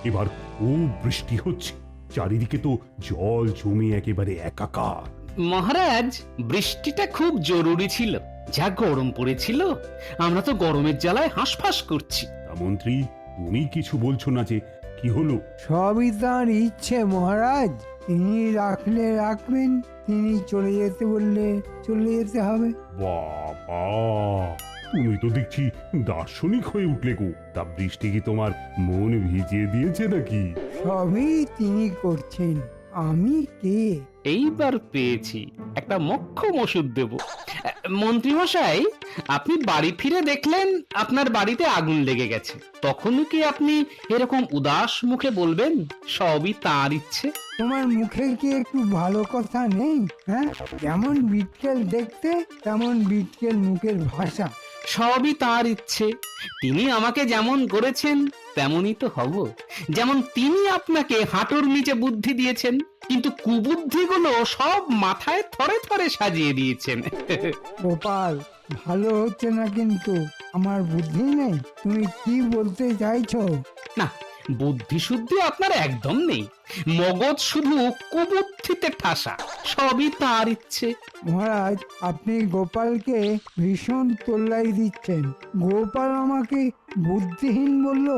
এবার খুব বৃষ্টি হচ্ছে, চারিদিকে তো জল জমে একেবারে একাকার। মহারাজ, বৃষ্টিটা খুব জরুরি ছিল। যা গরম পড়েছিল, আমরা তো গরমের জ্বালায় হাঁসফাঁস করছি। তা মন্ত্রী, তুমি কিছু বলছো না যে, কি হলো? সবই তাঁর ইচ্ছে মহারাজ। তিনি রাখলে রাখবেন, তিনি চলে যেতে বললে চলে যেতে হবে। বাবা, তুমি তো দেখছি দার্শনিক হয়ে উঠলে গো। তা বৃষ্টি কি তোমার মন ভিজিয়ে দিয়েছে নাকি? সবই তিনি করছেন, আমি কে? এইবার পেয়েছি, একটা মক্ষম ওষুধ দেব। মন্ত্রী মশাই, আপনি বাড়ি ফিরে দেখলেন আপনার বাড়িতে আগুন লেগে গেছে, তখনই কি আপনি এরকম উদাস মুখে বলবেন সবই তার ইচ্ছে? তোমার মুখে কি একটু ভালো কথা নেই? হ্যাঁ, যেমন বিটকেল দেখতে তেমন বিটকেল মুখের ভাষা। সবই তার ইচ্ছে। তিনি আমাকে যেমন করেছেন তেমনই তো হব। যেমন তিনি আপনাকে হাঁটুর নিচে বুদ্ধি দিয়েছেন, কিন্তু কুবুদ্ধিগুলো সব মাথায় থরে থরে সাজিয়ে দিয়েছেন। গোপাল, ভালো হচ্ছে না কিন্তু। আমার বুদ্ধি নেই? তুমি কি বলতে চাইছো? না, বুদ্ধি শুদ্ধি আপনার একদম নেই। মগজ শুধু কুবুদ্ধিতে ঠাসা। সবই তার ইচ্ছে। মহারাজ, আপনি গোপালকে ভীষণ তোল্লাই দিচ্ছেন। গোপাল আমাকে বুদ্ধিহীন বলল।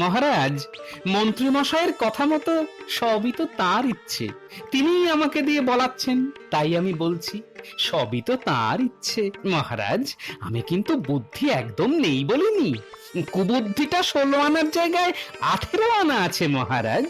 মহারাজ, মন্ত্রী মশাইয়ের কথা মতো সবই তো তার ইচ্ছে। তিনিই আমাকে দিয়ে বলাচ্ছেন, তাই আমি বলছি সবই তো তার ইচ্ছে। মহারাজ, আমি কিন্তু বুদ্ধি একদম নেই বলিনি। কুবুদ্ধিটা 16 আনার জায়গায় 18 আনা আছে মহারাজ।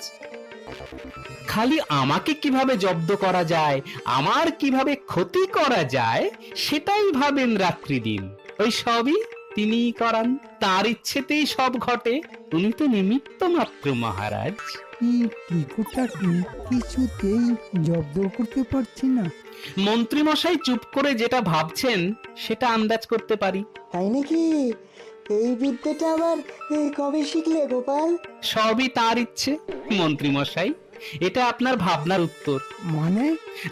খালি আমাকে কিভাবে জব্দ করা যায়, আমার কিভাবে ক্ষতি করা যায়, সেটাই ভাবেন রাত্রি দিন। ওই সবই তিনিই করান, তার ইচ্ছেতেই সব ঘটে। উনি তো নিমিত্ত মাত্র মহারাজ। কি টিকুটাকে কিছুতেই জব্দ করতে পারছি না। মন্ত্রী মশাই চুপ করে যেটা ভাবছেন সেটা আন্দাজ করতে পারি। তাই নাকি? এই বিদ্যাটা আবার কবে শিখলে গোপাল? সবই তার ইচ্ছে মন্ত্রী মশাই। এটা আপনার ভাবনার উত্তর। মানে?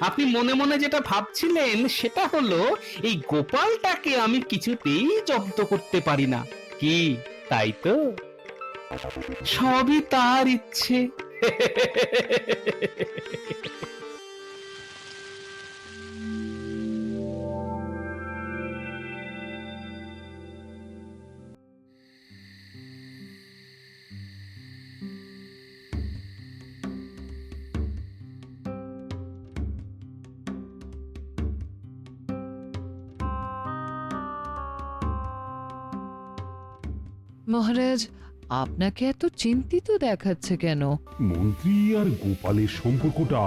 আপনি মনে মনে যেটা ভাবছিলেন সেটা হলো, এই গোপালটাকে আমি কিছুতেই জব্দ করতে পারি না। কি তাই তো? সবই তার ইচ্ছে। মহারাজ, আপনাকে এত চিন্তিত দেখাচ্ছে কেন? মন্ত্রী আর গোপালের সম্পর্কটা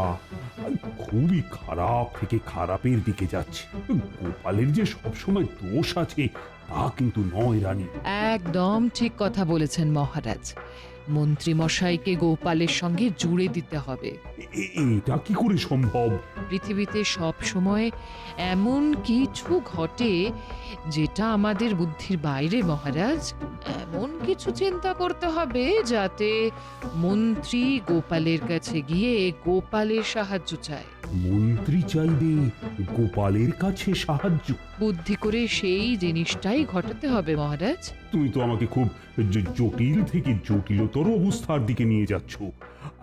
খুবই খারাপ থেকে খারাপের দিকে যাচ্ছে। গোপালের যে সবসময় দোষ আছে তা কিন্তু নয় রানী। একদম ঠিক কথা বলেছেন মহারাজ। মন্ত্রী মশাইকে গোপালের সঙ্গে জুড়ে দিতে হবে। এটা কি করে সম্ভব? পৃথিবীতে সব সময় এমন কিছু ঘটে যেটা আমাদের বুদ্ধির বাইরে মহারাজ। এমন কিছু চিন্তা করতে হবে যাতে মন্ত্রী গোপালের কাছে গিয়ে গোপালের সাহায্য চায়। মন্ত্রী চাইবে গোপালের কাছে সাহায্য? বুদ্ধি করে সেই জিনিসটাই ঘটাতে হবে মহারাজ। তুমি তো আমাকে খুব জটিল থেকে জটিলতর অবস্থার দিকে নিয়ে যাচ্ছ।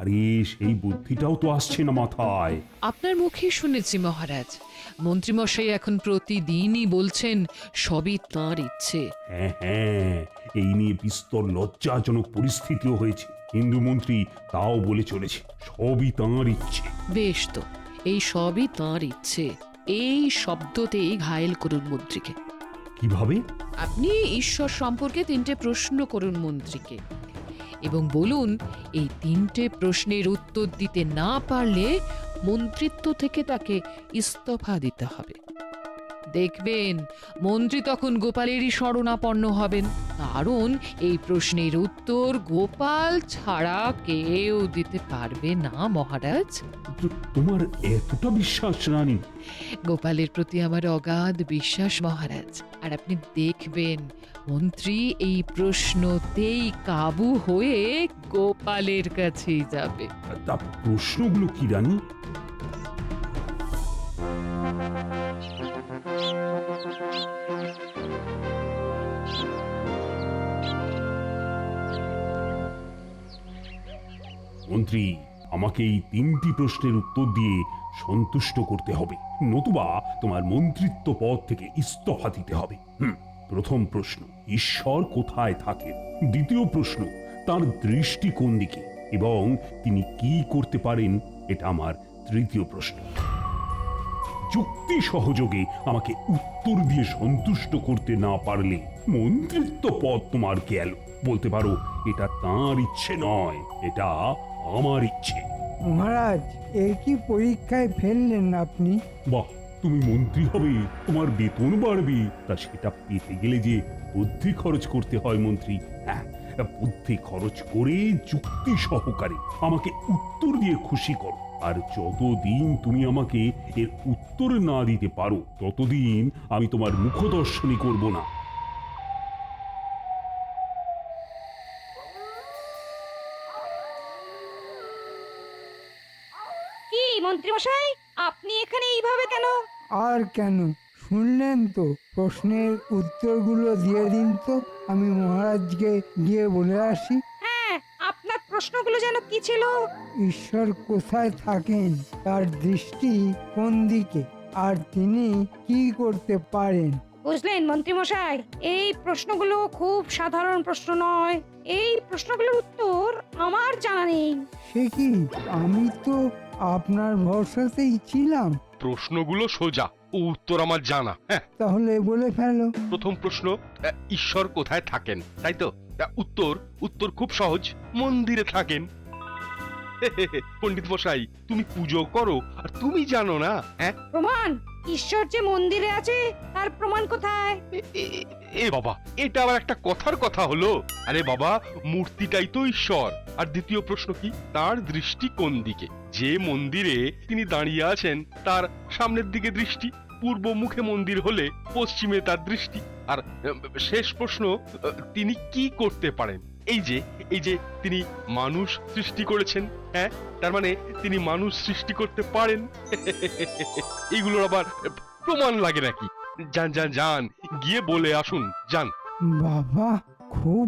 আরে সেই বুদ্ধিটাও তো আসছে না মাথায়। আপনার মুখে শুনেছি মহারাজ, মন্ত্রীমশাই এখন প্রতিদিনই বলছেন সবই তাঁর ইচ্ছে। হ্যাঁ হ্যাঁ, এই নিয়ে বিস্তর লজ্জাজনক পরিস্থিতিও হয়েছে। হিন্দু মন্ত্রী তাও বলে চলেছে সবই তাঁর ইচ্ছে। বেশ তো, এই সবই তাঁর ইচ্ছে এই শব্দতেই ঘায়েল করুন মন্ত্রীকে। কিভাবে? আপনি ঈশ্বর সম্পর্কে 3টে প্রশ্ন করুন মন্ত্রীকে এবং বলুন এই 3টে প্রশ্নের উত্তর দিতে না পারলে মন্ত্রিত্ব থেকে তাকে ইস্তফা দিতে হবে। দেখবেন মন্ত্রী তখন গোপালেরই শরণাপন্ন হবেন, কারণ এই প্রশ্নের উত্তর গোপাল ছাড়া কেউ দিতে পারবে না মহারাজ। তোমার এতটা বিশ্বাস রানী? গোপালের প্রতি আমার অগাধ বিশ্বাস মহারাজ। আর আপনি দেখবেন মন্ত্রী এই প্রশ্নতেই কাবু হয়ে গোপালের কাছেই যাবে। তা প্রশ্নগুলো কি রানী? মন্ত্রী, আমাকে এই 3টি প্রশ্নের উত্তর দিয়ে সন্তুষ্ট করতে হবে, নতুবা তোমার মন্ত্রিত্ব পদ থেকে ইস্তফা দিতে হবে। প্রথম প্রশ্ন, ঈশ্বর কোথায় থাকেন? দ্বিতীয় প্রশ্ন, তার দৃষ্টি কোন দিকে এবং তিনি কি করতে পারেন? এটা আমার তৃতীয় প্রশ্ন। যুক্তি সহযোগে আমাকে উত্তর দিয়ে সন্তুষ্ট করতে না পারলে মন্ত্রিত্ব পদ তোমার গেল। বলতে পারো এটা তাঁর ইচ্ছে নয়, এটা আমার ইচ্ছে। মহারাজ, এ কি পরীক্ষায় ফেললেন আপনি? বাহ, তুমি মন্ত্রী হবে, তোমার বেতন বাড়বে, তা সেটা পেতে গেলে যে বুদ্ধি খরচ করতে হয় মন্ত্রী। হ্যাঁ, বুদ্ধি খরচ করে যুক্তি সহকারে আমাকে উত্তর দিয়ে খুশি করো। আর যতদিন তুমি আমাকে এর উত্তর না দিতে পারো ততদিন আমি তোমার মুখদর্শনই করব না। কি মন্ত্রীমশাই, আপনি এখানে এইভাবে কেন? আর কেন, শুনলেন তো? প্রশ্নের উত্তরগুলো দিয়ে দিন তো, আমি মহারাজকে গিয়ে বলে আসি। হ্যাঁ, আপনার প্রশ্নগুলো যেন কি ছিল? ঈশ্বর কোথায় থাকেন, তার দৃষ্টি কোন দিকে, আর তিনি কি করতে পারেন? বুঝলেন মন্ত্রীমশাই, এই প্রশ্নগুলো খুব সাধারণ প্রশ্ন নয়। এই প্রশ্নগুলোর উত্তর আমার জানা নেই। সে কি, আমি তো আপনার ভরসাতেই ছিলাম। প্রশ্নগুলো সোজা, উত্তর আমার জানা। হ্যাঁ, তাহলে বলে ফেলো। প্রথম প্রশ্ন, ঈশ্বর কোথায় থাকেন, তাই তো? উত্তর খুব সহজ, মন্দিরে থাকেন। পণ্ডিত মশাই, তুমি পুজো করো আর তুমি জানো না? হ্যাঁ, প্রমাণ? ঈশ্বর যে মন্দিরে আছে তার প্রমাণ কোথায়? এ বাবা, এটা আবার একটা কথার কথা হলো? আরে বাবা, মূর্তিটাই তো ঈশ্বর। আর দ্বিতীয় প্রশ্ন কি, তার দৃষ্টি কোন দিকে? যে মন্দিরে তিনি দাঁড়িয়ে আছেন তার সামনের দিকে দৃষ্টি, পূর্ব মুখে মন্দির হলে পশ্চিমে তার দৃষ্টি। আর শেষ প্রশ্ন, তিনি কি করতে পারেন? এই যে তিনি মানুষ সৃষ্টি করেছেন। হ্যাঁ, তার মানে তিনি মানুষ সৃষ্টি করতে পারেন। এইগুলোর আবার প্রমাণ লাগে নাকি? যান গিয়ে বলে আসুন, যান। বাবা, খুব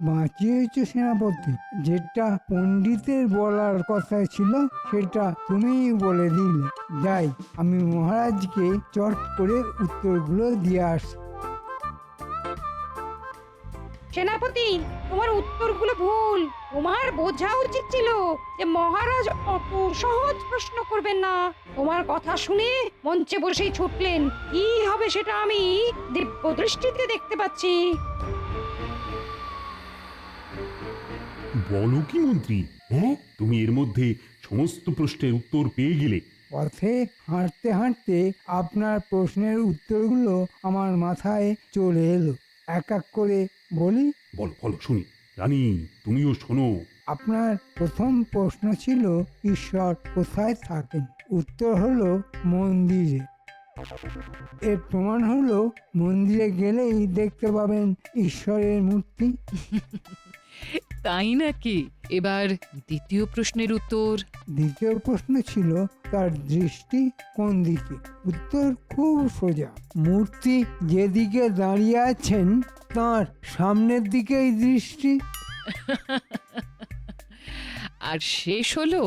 বাঁচিয়েছো সেনাপতি। যেটা পণ্ডিতের বলার কথা ছিল সেটা তুমিই বলে দিলে। যাই, আমি মহারাজকে চট করে উত্তরগুলো দিয়ে আসি। সেনাপতি, তোমার উত্তরগুলো ভুল। তোমার বোঝা উচিত ছিল যে মহারাজ অত সহজ প্রশ্ন করবেন না। তোমার কথা শুনে মঞ্চে বসেই ছুটলেন। কি হবে সেটা আমি দিব্য দৃষ্টিতে দেখতে পাচ্ছি। বলো কি মন্ত্রী, হ্যাঁ, তুমি এর মধ্যে সমস্ত প্রশ্নের উত্তর পেয়ে গেলে? পথে হাঁটতে হাঁটতে আপনার প্রশ্নের উত্তরগুলো আমার মাথায় চলে এলো। এক এক করে বলি। বলো বলো শুনি। রানী, তুমিও শোনো। আপনার প্রথম প্রশ্ন ছিল ঈশ্বর কোথায় থাকেন। উত্তর হলো মন্দিরে। এর প্রমাণ হলো মন্দিরে গেলেই দেখতে পাবেন ঈশ্বরের মূর্তি। তাই নাকি? এবার দ্বিতীয় প্রশ্নের উত্তর। দ্বিতীয় প্রশ্ন ছিল তার দৃষ্টি কোন দিকে। উত্তর খুব সোজা, মূর্তি যেদিকে দাঁড়িয়ে আছেন তার সামনের দিকেই দৃষ্টি। আর শেষ হলো,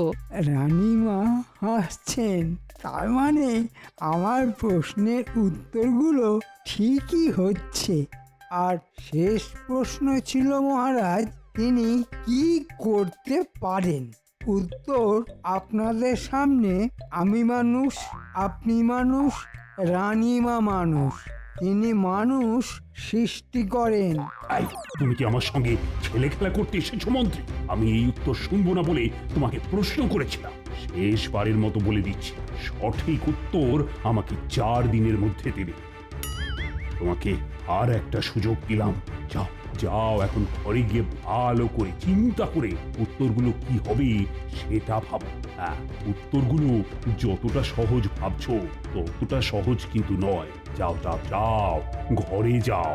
রানীমা হাসছেন, তার মানে আমার প্রশ্নের উত্তরগুলো ঠিকই হচ্ছে। আর শেষ প্রশ্ন ছিল মহারাজ, তিনি কি করতে পারেন। উত্তর আপনাদের সামনে। আমি মানুষ, আপনি মানুষ, রানীমা মানুষ। তিনি মানুষ সৃষ্টি করেন। আই, তুমি কি আমার সঙ্গে ছেলে খেলা করতে এসেছো মন্ত্রী? আমি এই উত্তর শুনবো না বলে তোমাকে প্রশ্ন করেছিলাম। শেষবারের মতো বলে দিচ্ছি, সঠিক উত্তর আমাকে 4 দিনের মধ্যে দেবে। তোমাকে আর একটা সুযোগ দিলাম। যাও যাও, এখন ঘরে গিয়ে ভালো করে চিন্তা করে উত্তরগুলো কি হবে সেটা ভাবো। হ্যাঁ, উত্তরগুলো যতটা সহজ ভাবছো ততটা সহজ কিন্তু নয়। যাও যাও যাও, ঘরে যাও।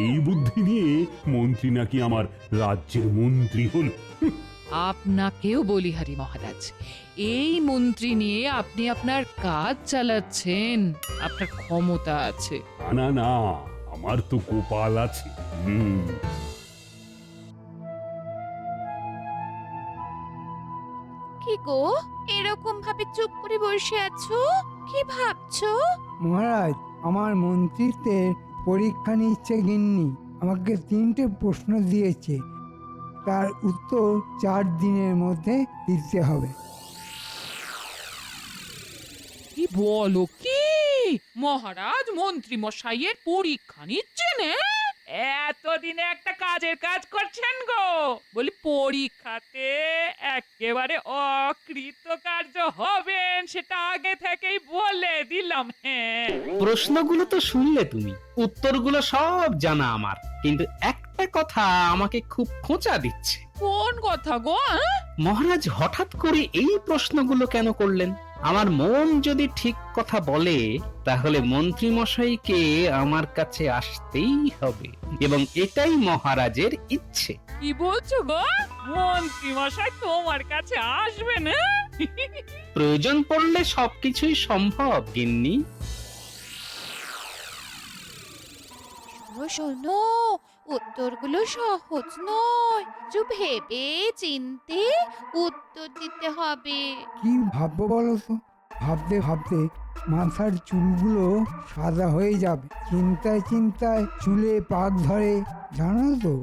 এই বুদ্ধি নিয়ে মন্ত্রী নাকি আমার রাজ্যের মন্ত্রী হল। আপনাকেও বলি হরি মহারাজ, এই মন্ত্রী নিয়ে আপনি আপনার কাজ চালাচ্ছেন, আপনার ক্ষমতা আছে। না না, আমার তো গোপাল আছে। হুম কি গো এরকম ভাবে চুপ করে বসে আছো কি ভাবছো? মহারাজ, আমার মন্ত্রিত্বের পরীক্ষা নিচ্ছে গিন্নি। আমাকে 3টে প্রশ্ন দিয়েছে, তার উত্তর 4 দিনের মধ্যে দিতে হবে। কি বলো কি মহারাজ মন্ত্রী মশাইয়ের পরীক্ষা নিচ্ছেন? এতদিনে একটা কাজের কাজ করছেন গো, বলি পরীক্ষাতে একেবারে অকৃতকার্য হবেন সেটা আগে থেকেই বলে দিলাম। হ্যাঁ, প্রশ্নগুলো তো শুনলে তুমি, উত্তরগুলো সব জানা আমার, কিন্তু একটা কথা আমাকে খুব খোঁচা দিচ্ছে। কোন কথা গো? মহারাজ হঠাৎ করে এই প্রশ্নগুলো কেন করলেন? আমার মন যদি ঠিক কথা বলে তাহলে মন্ত্রী মশাইকে আমার কাছে আসতেই হবে, এবং এটাই মহারাজের ইচ্ছে। কি বলছো গো? মন্ত্রী মশাই তোমার কাছে আসবেন? প্রয়োজন পড়লে সবকিছুই সম্ভব গিন্নি। শোনো উত্তরগুলো সহজ নয়, একটু ভেবে চিনতে উত্তর দিতে হবে। কি ভাববো বলো তো? ভাবতে ভাবতে মাথার চুলগুলো সাদা হয়ে যাবে। চিন্তায় চিন্তায় চুলে পাক ধরে, জানো তো?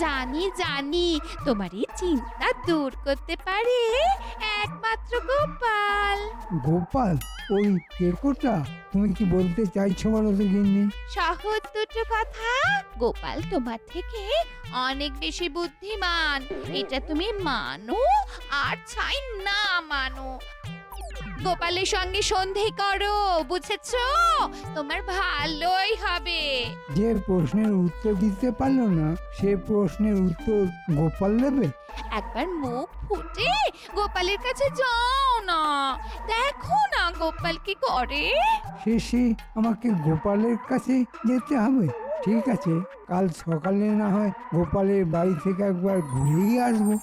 জানি জানি, তোমার এই চিন্তা দূর করতে পারে একমাত্র গোপাল। গোপাল? ওই কেকোটা? তুমি কি বলতে চাইছো বলো তো গিন্নি? সহজ দুটো কথা, গোপাল তোমার থেকে অনেক বেশি বুদ্ধিমান, এটা তুমি মানো আর চাই না মানো। গোপালের সঙ্গে সন্ধে করো, বুঝেছো? তোমার ভালোই হবে। যে প্রশ্নের উত্তর দিতে পারলো না সে প্রশ্নের উত্তর গোপাল দেবে? একবার মুখ ফুটে গোপালের কাছে যাও না, দেখো না গোপাল কি করে। শেষে আমাকে গোপালের কাছে যেতে হবে? ঠিক আছে, কাল সকালে না হয় গোপালের বাড়ি থেকে একবার ঘুরেই আসবো।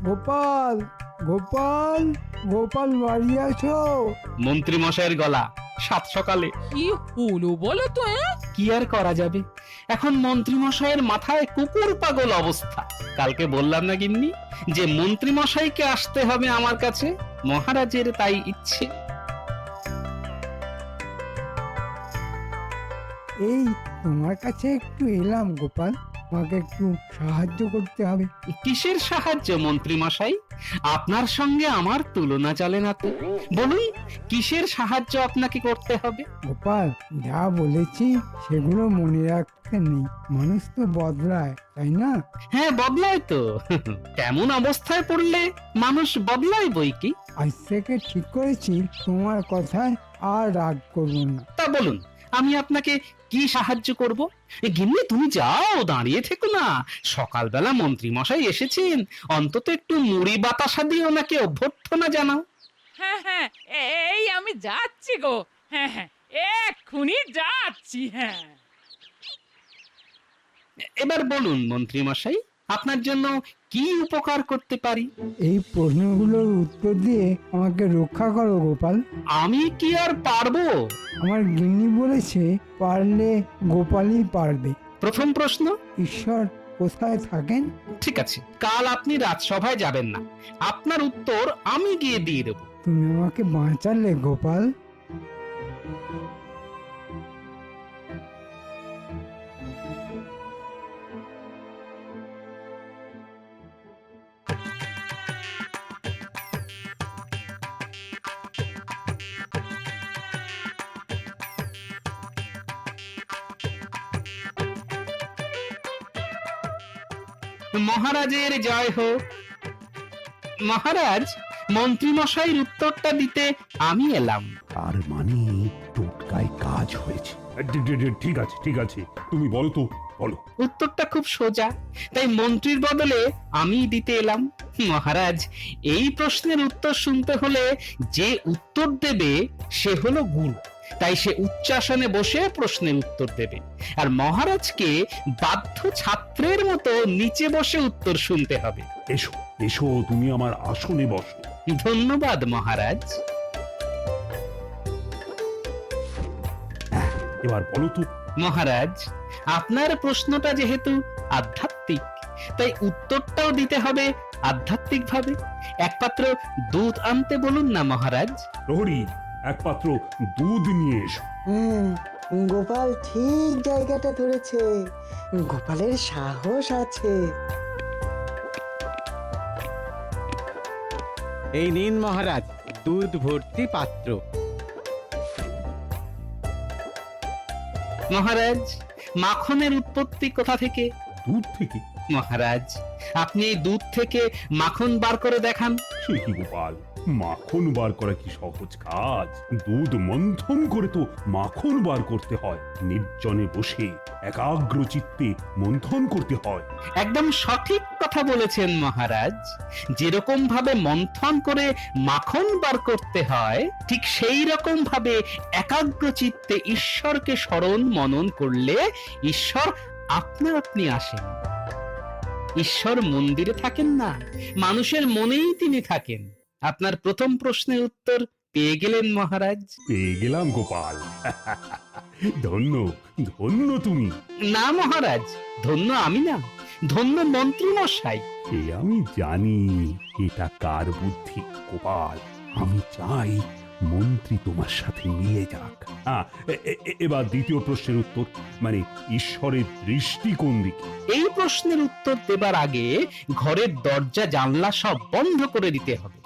গোপাল, গোপাল, গোপাল বাড়ি আছো? মন্ত্রী মশাইয়ের গলা সাত সকালে। কি হলো বলো তো? কি আর করা যাবে, এখন মন্ত্রী মশাইয়ের মাথায় কুকুর পাগল অবস্থা। কালকে বললাম না গিন্নি যে মন্ত্রী মশাইকে আসতে হবে আমার কাছে, মহারাজের তাই ইচ্ছে। এই তোমার কাছে একটু এলাম গোপাল, আমাকে একটু সাহায্য করতে হবে। কিসের সাহায্য মন্ত্রী মশাই? আপনার সঙ্গে আমার তুলনা চলে না তো। বলুন কিসের সাহায্য আপনাকে করতে হবে? গোপাল, যা বলেছি সেগুলো মনে রাখতে নেই, মানুষ তো বদলায়, তাই না? হ্যাঁ বদলায় তো, কেমন অবস্থায় পড়লে মানুষ বদলায় বই কি। আজ থেকে ঠিক করেছি তোমার কথায় আর রাগ করবো না। তা বলুন আমি আপনাকে কি সাহায্য করব? গিন্নি তুমি যাও, দাঁড়িয়ে থেকো না, সকালবেলা মন্ত্রী মশাই এসেছেন, অন্তত একটু মুড়ি বাতাসা দিয়ে ওনাকে অভ্যর্থনা জানাও। হ্যাঁ হ্যাঁ, এই আমি যাচ্ছি গো। হ্যাঁ হ্যাঁ, এক্ষুনি যাচ্ছি। হ্যাঁ, এবার বলুন মন্ত্রী মশাই, আপনার জন্য কি উপকার করতে পারি? এই প্রশ্নগুলোর উত্তর দিয়ে আমাকে রক্ষা করো গোপাল। আমি কি আর পারবো? আমার গিন্নি বলেছে পারলে গোপালই পারবে। প্রথম প্রশ্ন, ঈশ্বর কোথায় থাকেন? ঠিক আছে, কাল আপনি রাজসভায় যাবেন না, আপনার উত্তর আমি গিয়ে দিয়ে দেবো। তুমি আমাকে বাঁচালে গোপাল। মহারাজের জয় হোক। মহারাজ, মন্ত্রী মশাইয়ের উত্তরটা দিতে আমি এলাম। তার মানে টোটকায় কাজ হয়েছে। ঠিক আছে ঠিক আছে, তুমি বলো তো, বলো। উত্তরটা খুব সোজা, তাই মন্ত্রীর বদলে আমি দিতে এলাম। মহারাজ, এই প্রশ্নের উত্তর শুনতে হলে যে উত্তর দেবে সে হলো গুরু, তাই সে উচ্চাসনে বসে প্রশ্নের উত্তর দেবে আর মহারাজকে বাধ্য ছাত্রের মতো নিচে বসে উত্তর শুনতে হবে। এসো এসো, তুমি আমার আসনে বসো। ধন্যবাদ মহারাজ। এবার বলো তো। মহারাজ, আপনার প্রশ্নটা যেহেতু আধ্যাত্মিক, তাই উত্তরটাও দিতে হবে আধ্যাত্মিক ভাবে। এক পাত্র দুধ আনতে বলুন না মহারাজ। প্রহরী, এক পাত্র দুধ নিয়ে এসো। গোপাল ঠিক জায়গাটা ধরেছে, গোপালের সাহস আছে। এই নিন মহারাজ, দুধ ভর্তি পাত্র। মহারাজ, মাখনের উৎপত্তি কোথা থেকে? দুধ থেকে? মহারাজ, আপনি এই দুধ থেকে মাখন বার করে দেখান। সে কি গোপাল, মাখন বার করা কি সহজ কাজ? দুধ মন্থন করে তো মাখন বার করতে হয়। নির্জনে বসে একাগ্র চিত্তে মন্থন করতে হয়। একদম সঠিক কথা বলেছেন মহারাজ। যেরকম ভাবে মন্থন করে মাখন বার করতে হয়, ঠিক সেই রকম ভাবে একাগ্র চিত্তে ঈশ্বরকে স্মরণ মনন করলে ঈশ্বর আপনা আপনি আসেন। ঈশ্বর মন্দিরে থাকেন না, মানুষের মনেই তিনি থাকেন। আপনার প্রথম প্রশ্নের উত্তর পেয়ে গেলেন মহারাজ। পেয়ে গেলাম গোপাল। ধন্য ধন্য তুমি। না মহারাজ, ধন্য আমি না, ধন্য মন্ত্রী মশাই। এ আমি জানি এটা কার বুদ্ধি গোপাল। আমি চাই মন্ত্রী তোমার সাথে মিলে যাক। এবার দ্বিতীয় প্রশ্নের উত্তর, মানে ঈশ্বরের দৃষ্টি কোন দিকে? এই প্রশ্নের উত্তর দেবার আগে ঘরের দরজা জানলা সব বন্ধ করে দিতে হবে।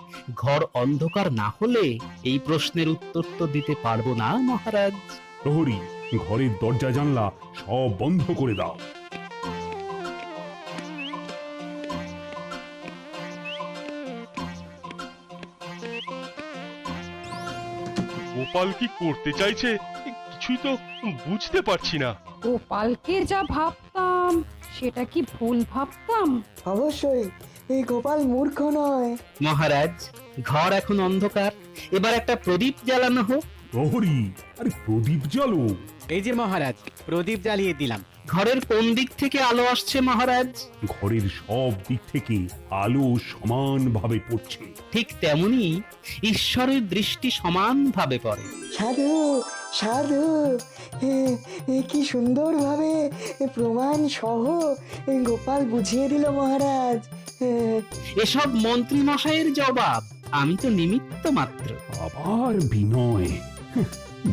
ঘর অন্ধকার না হলে এই প্রশ্নের উত্তর তো দিতে পারবো না মহারাজ। প্রহরী, ঘরের দরজা জানলা সব বন্ধ করে দাও। গোপাল কি করতে চাইছে কিছুই তো বুঝতে পারছি না। গোপালকে যা ভাবতাম সেটা কি ভুল ভাবতাম? অবশ্যই এই গোপাল মূর্খ নয়। মহারাজ, ঘর এখন অন্ধকার, এবার একটা প্রদীপ জ্বালানো হোক। প্রহরী, আরে প্রদীপ জ্বালো। এই যে মহারাজ, প্রদীপ জ্বালিয়ে দিলাম। ঘরের কোন দিক থেকে আলো আসছে মহারাজ? ঘরের সব দিক থেকে আলো সমানভাবে পড়ছে। ঠিক তেমনি ঈশ্বরের দৃষ্টি সমানভাবে পড়ে। সাধু সাধু, কি সুন্দরভাবে প্রমাণ সহ গোপাল বুঝিয়ে দিল মহারাজ। এসব মন্ত্রী মশাইয়ের জবাব, আমি তো নিমিত্ত মাত্র। আবার বিনয়।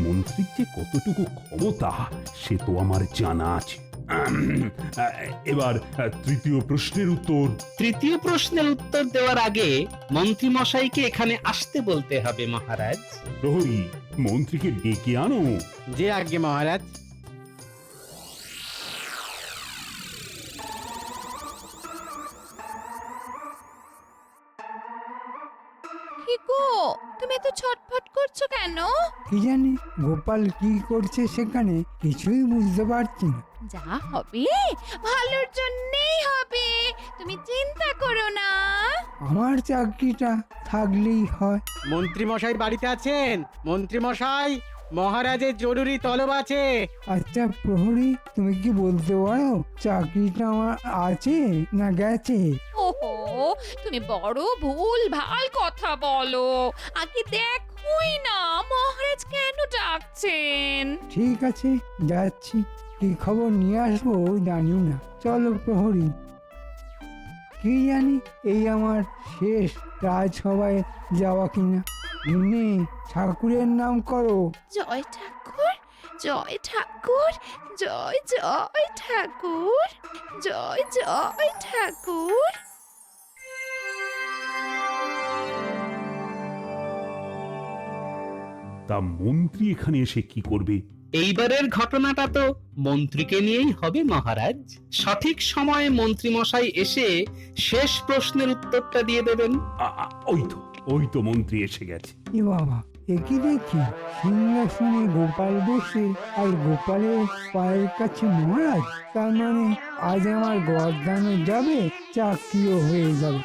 মন্ত্রীর যে কতটুকু ক্ষমতা সে তো আমার জানা আছে। এবার তৃতীয় প্রশ্নের উত্তর। তৃতীয় প্রশ্নের উত্তর দেওয়ার আগে মন্ত্রী মশাইকে এখানে আসতে বলতে হবে মহারাজ। প্রহরী, মন্ত্রীকে ডেকে আনো। যে আজ্ঞে মহারাজ। কি গো, তুমি এত ছটফট করছো কেন? কি জানি গোপাল কি করছে সেখানে, কিছুই বুঝতে পারছি না। যা হবে ভালোর জন্যই হবে, তুমি চিন্তা করো না। আমার চাকরিটা থাকলেই হয়। মন্ত্রী মশাই বাড়িতে আছেন? মন্ত্রী মশাই, মহারাজের জরুরি তলব আছে। আচ্ছা প্রহরী, তুমি কি বলতে পারো চাকরিটা আমার আছে না গেছে? ওহো, তুমি বড় ভুল ভাল কথা বলো। আগে দেখোই না মহারাজ কেন ডাকছেন। ঠিক আছে, যাচ্ছি। কি খবর নিয়ে আসবো জানি না। চলো প্রহরী। কি জানি এই আমার শেষ রাজসভায় যাওয়া কিনা। এমনি ঠাকুরের নাম করো। জয় ঠাকুর, জয় ঠাকুর, জয় জয় ঠাকুর, জয় জয় ঠাকুর। তা মন্ত্রী এখানে এসে কি করবে? এইবারের ঘটনাটা তো মন্ত্রীকে নিয়েই হবে মহারাজ। সঠিক সময়ে মন্ত্রী মশাই এসে শেষ প্রশ্নের উত্তরটা দিয়ে দেবেন। ওই তো মন্ত্রী এসে গেছে। এ বাবা, একই দেখি সিংহাসনে গোপাল বসে আর গোপালের পায়ের কাছে মহারাজ। তার মানে আজ আমার গরদানও যাবে, চাকরিও হয়ে যাবে।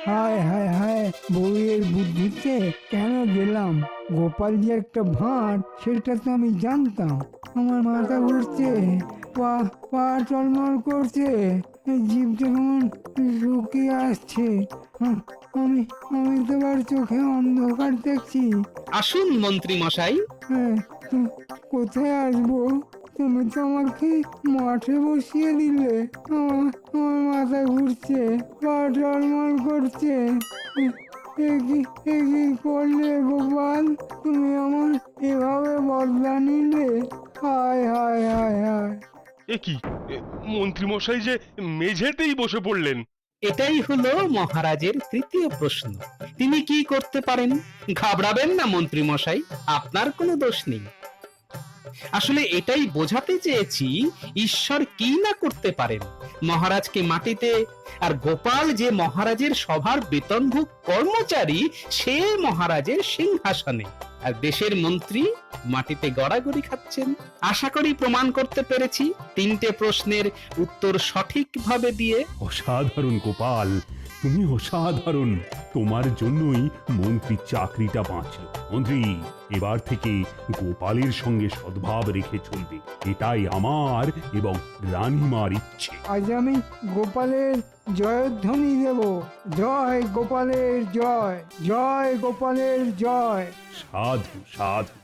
হায় হায় হায়, বউয়ের বুদ্ধিতে কেন গেলাম? গোপাল যে একটা ভাঁড় সেটা তো আমি জানতাম। আমার মাথা ঘুরছে, পা পা টলমল করছে, জিভটা কেমন শুকিয়ে আসছে। আমি আমি তোমার চোখে অন্ধকার দেখছি। আসুন মন্ত্রী মশাই। হ্যাঁ, কোথায় আসবো? তুমি তো আমাকে মাঠে বসিয়ে দিলে। আমার মাথা ঘুরছে, পা টলমল করছে। এ কি করলে গোপাল? তুমি আমার এভাবে বদলা নিলে? হায় হায় হায় হায়। এ কি মন্ত্রী মশাই যে মেঝেতেই বসে পড়লেন। এটাই হলো মহারাজের তৃতীয় প্রশ্ন। তিনি কি করতে পারেন? ঘাবড়াবেন না মন্ত্রী মশাই, আপনার কোনো দোষ নেই। আসলে এটাই বোঝাতে চেয়েছি ঈশ্বর কি না করতে পারেন। মহারাজকে মাটিতে, আর গোপাল যে মহারাজের সভার বেতনভুক কর্মচারী, সে মহারাজের সিংহাসনে, আর দেশের মন্ত্রী মাটিতে গড়াগড়ি খাচ্ছেন। আশা করি প্রমাণ করতে পেরেছি তিনটে প্রশ্নের উত্তর সঠিকভাবে দিয়ে। অসাধারণ গোপাল, তুমি অসাধারণ। তোমার জন্যই মন্ত্রীর চাকরিটা বাঁচল। মন্ত্রী, এবার থেকে গোপালের সঙ্গে সদ্ভাব রেখে চলবে, এটাই আমার এবং রানীমার ইচ্ছে। আজ আমি গোপালের জয়ধ্বনি দেব। জয় গোপালের জয়, জয় গোপালের জয়। সাধু সাধু।